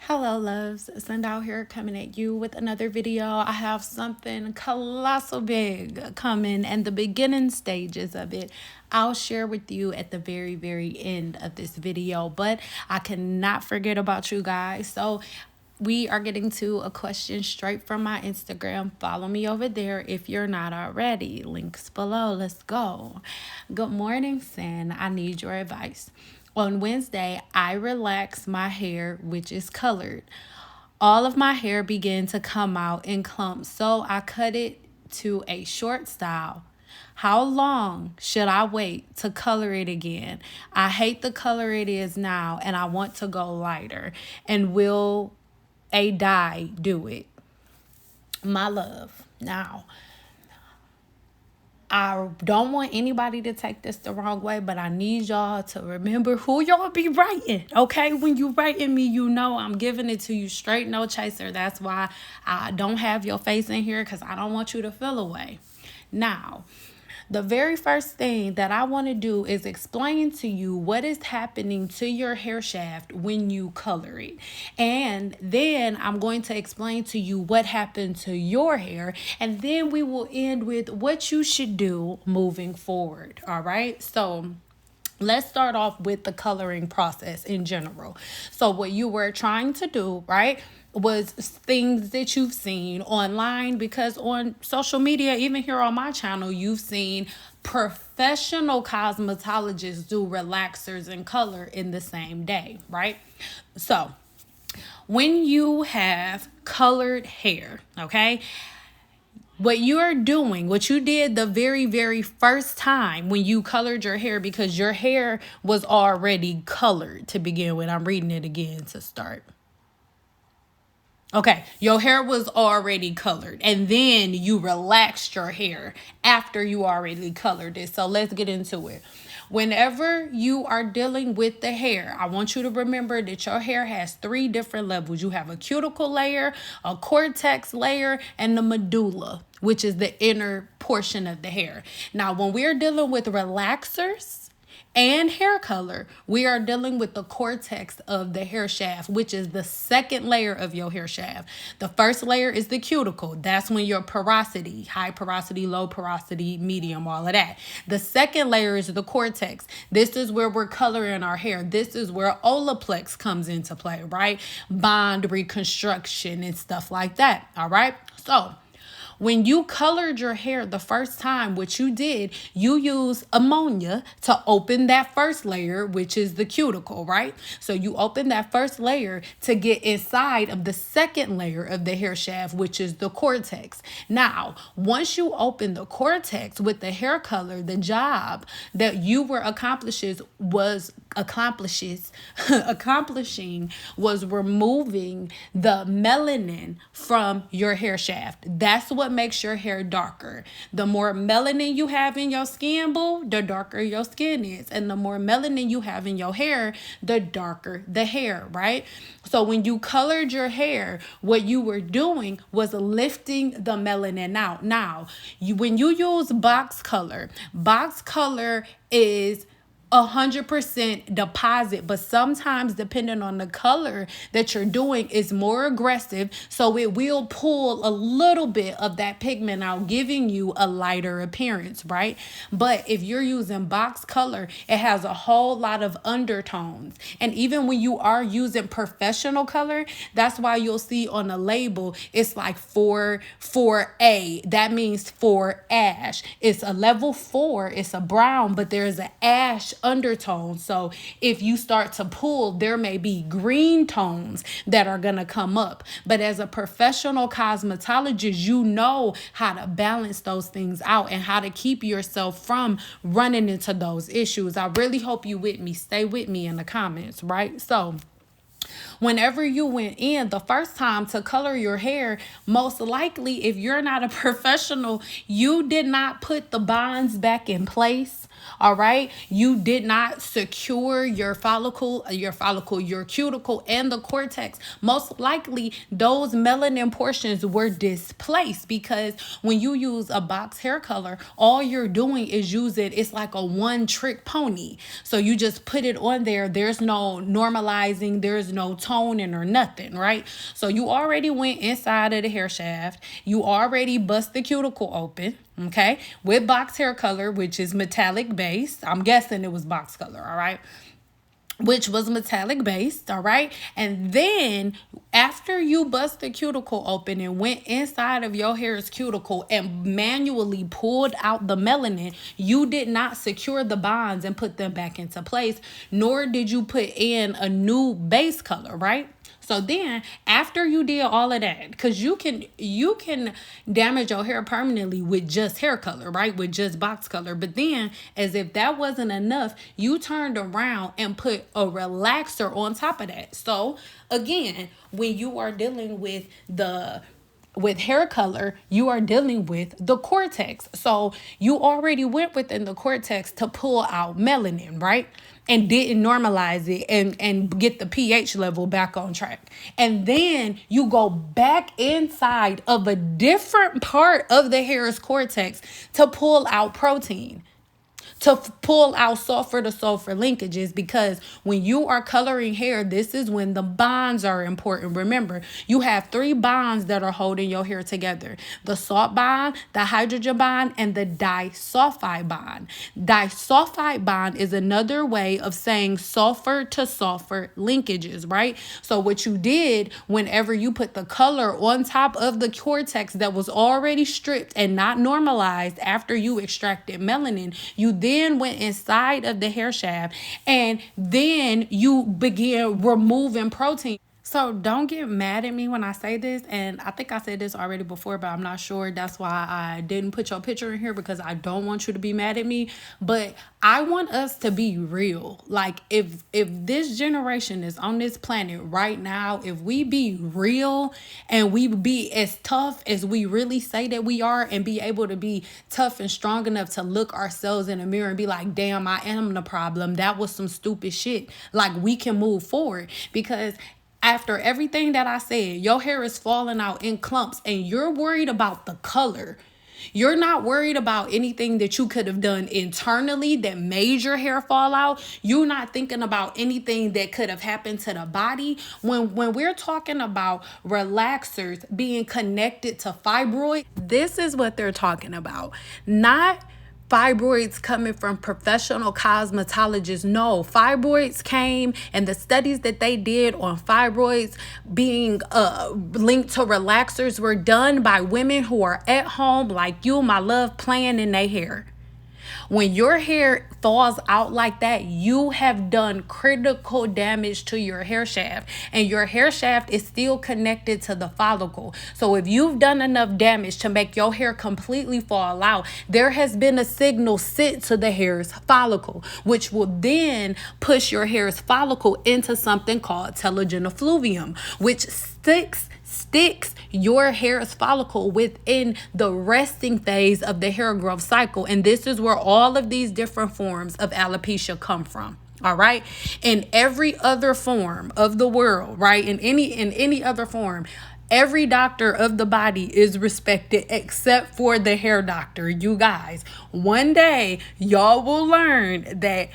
Hello, loves. Sundown here coming at you with another video. I have something colossal big coming and the beginning stages of it. I'll share with you at the very end of this video, but I cannot forget about you guys. So we are getting to a question straight from my Instagram. Follow me over there if you're not already. Links below. Let's go. Good morning, Sin. I need your advice. On Wednesday, I relaxed my hair, which is colored. All of my hair began to come out in clumps, so I cut it to a short style. How long should I wait to color it again? I hate the color it is now and I want to go lighter. And will a dye do it? My love. Now, I don't want anybody to take this the wrong way, but I need y'all to remember who y'all be writing, okay? When you writing me, you know I'm giving it to you straight, no chaser. That's why I don't have your face in here, because I don't want you to feel away. Now, the very first thing that I want to do is explain to you what is happening to your hair shaft when you color it. And then I'm going to explain to you what happened to your hair. And then we will end with what you should do moving forward. All right. So let's start off with the coloring process in general. So what you were trying to do, right, was things that you've seen online, because on social media, even here on my channel, you've seen professional cosmetologists do relaxers and color in the same day, right? So when you have colored hair, okay, what you're doing, what you did the very first time when you colored your hair, because your hair was already colored to begin with. I'm reading it again to start. Okay, your hair was already colored and then you relaxed your hair after you already colored it. So let's get into it. Whenever you are dealing with the hair, I want you to remember that your hair has three different levels. You have a cuticle layer, a cortex layer, and the medulla, which is the inner portion of the hair. Now, when we're dealing with relaxers and hair color, we are dealing with the cortex of the hair shaft, which is the second layer of your hair shaft. The first layer is the cuticle. That's when your porosity, high porosity, low porosity, medium, all of that. The second layer is the cortex. This is where we're coloring our hair. This is where Olaplex comes into play, right? Bond reconstruction and stuff like that, all right? So when you colored your hair the first time, what you did, you used ammonia to open that first layer, which is the cuticle, right? So you open that first layer to get inside of the second layer of the hair shaft, which is the cortex. Now, once you open the cortex with the hair color, the job that you were accomplishing was removing the melanin from your hair shaft. That's what makes your hair darker. The more melanin you have in your skin, boo, the darker your skin is. And the more melanin you have in your hair, the darker the hair, right? So when you colored your hair, what you were doing was lifting the melanin out. Now, when you use box color is 100% deposit, but sometimes depending on the color that you're doing is more aggressive, so it will pull a little bit of that pigment out, giving you a lighter appearance, right? But if you're using box color, it has a whole lot of undertones. And even when you are using professional color, that's why you'll see on the label it's like 4A. That means for ash. It's a level 4, it's a brown, but there's an ash undertone. So if you start to pull, there may be green tones that are going to come up. But as a professional cosmetologist, you know how to balance those things out and how to keep yourself from running into those issues. I really hope you with me. Stay with me in the comments, right? So whenever you went in the first time to color your hair, most likely, if you're not a professional, you did not put the bonds back in place All right. You did not secure your cuticle, and the cortex. Most likely, those melanin portions were displaced because when you use a box hair color, all you're doing is use it. It's like a one trick pony. So you just put it on there. There's no normalizing, there's no toning or nothing, right? So you already went inside of the hair shaft. You already bust the cuticle open, okay, with box hair color, which is metallic based. I'm guessing it was box color, all right, which was metallic based, all right. And then after you bust the cuticle open and went inside of your hair's cuticle and manually pulled out the melanin, you did not secure the bonds and put them back into place, nor did you put in a new base color, right? So then after you did all of that, because you can damage your hair permanently with just hair color, right? With just box color. But then as if that wasn't enough, you turned around and put a relaxer on top of that. So again, when you are dealing with hair color, you are dealing with the cortex. So you already went within the cortex to pull out melanin, right? And didn't normalize it and get the pH level back on track. And then you go back inside of a different part of the hair's cortex to pull out protein, to pull out sulfur to sulfur linkages, because when you are coloring hair, this is when the bonds are important. Remember, you have three bonds that are holding your hair together: the salt bond, the hydrogen bond, and the disulfide bond. Disulfide bond is another way of saying sulfur to sulfur linkages, right? So what you did whenever you put the color on top of the cortex that was already stripped and not normalized after you extracted melanin, you then went inside of the hair shaft and then you begin removing protein. So don't get mad at me when I say this. And I think I said this already before, but I'm not sure. That's why I didn't put your picture in here, because I don't want you to be mad at me. But I want us to be real. Like if this generation is on this planet right now, if we be real and we be as tough as we really say that we are, and be able to be tough and strong enough to look ourselves in the mirror and be like, damn, I am the problem. That was some stupid shit. Like, we can move forward, because after everything that I said, your hair is falling out in clumps and you're worried about the color. You're not worried about anything that you could have done internally that made your hair fall out. You're not thinking about anything that could have happened to the body. When we're talking about relaxers being connected to fibroid, this is what they're talking about. Not fibroids coming from professional cosmetologists. No, fibroids came, and the studies that they did on fibroids being linked to relaxers were done by women who are at home like you, my love, playing in their hair. When your hair falls out like that, you have done critical damage to your hair shaft, and your hair shaft is still connected to the follicle. So if you've done enough damage to make your hair completely fall out, there has been a signal sent to the hair's follicle, which will then push your hair's follicle into something called telogen effluvium, which sticks your hair's follicle within the resting phase of the hair growth cycle. And this is where all of these different forms of alopecia come from. All right. In every other form of the world, right? In any other form, every doctor of the body is respected except for the hair doctor. You guys, one day y'all will learn that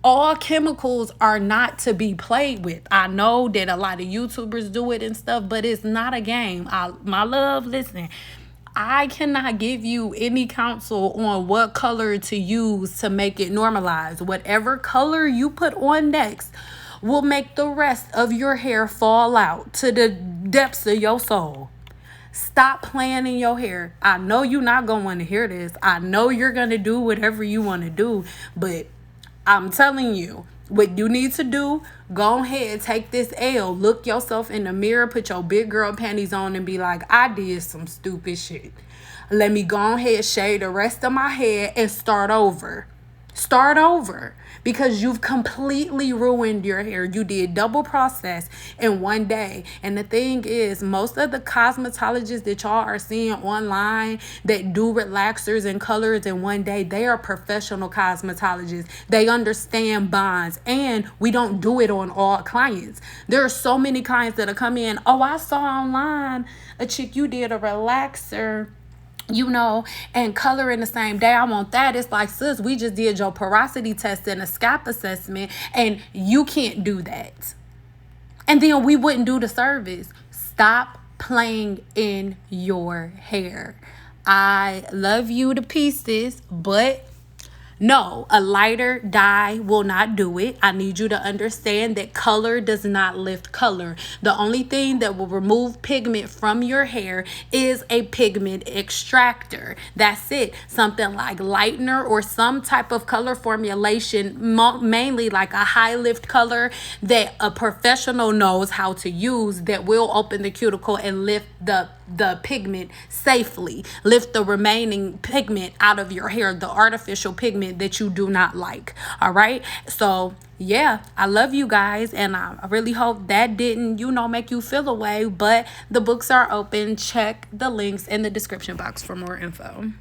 all chemicals are not to be played with. I know that a lot of YouTubers do it and stuff, but it's not a game. My love, listen, I cannot give you any counsel on what color to use to make it normalize. Whatever color you put on next will make the rest of your hair fall out to the depths of your soul. Stop playing in your hair. I know you're not going to want to hear this. I know you're going to do whatever you want to do, but I'm telling you, what you need to do, go ahead, take this L, look yourself in the mirror, put your big girl panties on and be like, I did some stupid shit. Let me go ahead, shave the rest of my head and start over. Start over, because you've completely ruined your hair. You did double process in one day. And the thing is, most of the cosmetologists that y'all are seeing online that do relaxers and colors in one day, they are professional cosmetologists. They understand bonds, and we don't do it on all clients. There are so many clients that come in, oh, I saw online a chick, you did a relaxer, and color in the same day. I want that. It's like, sis, we just did your porosity test and a scalp assessment, and you can't do that. And then we wouldn't do the service. Stop playing in your hair. I love you to pieces, but no, a lighter dye will not do it. I need you to understand that color does not lift color. The only thing that will remove pigment from your hair is a pigment extractor. That's it. Something like lightener or some type of color formulation, mainly like a high lift color that a professional knows how to use, that will open the cuticle and lift the pigment safely, lift the remaining pigment out of your hair, the artificial pigment that you do not like. All right, so yeah, I love you guys, and I really hope that didn't make you feel away, but the books are open. Check the links in the description box for more info.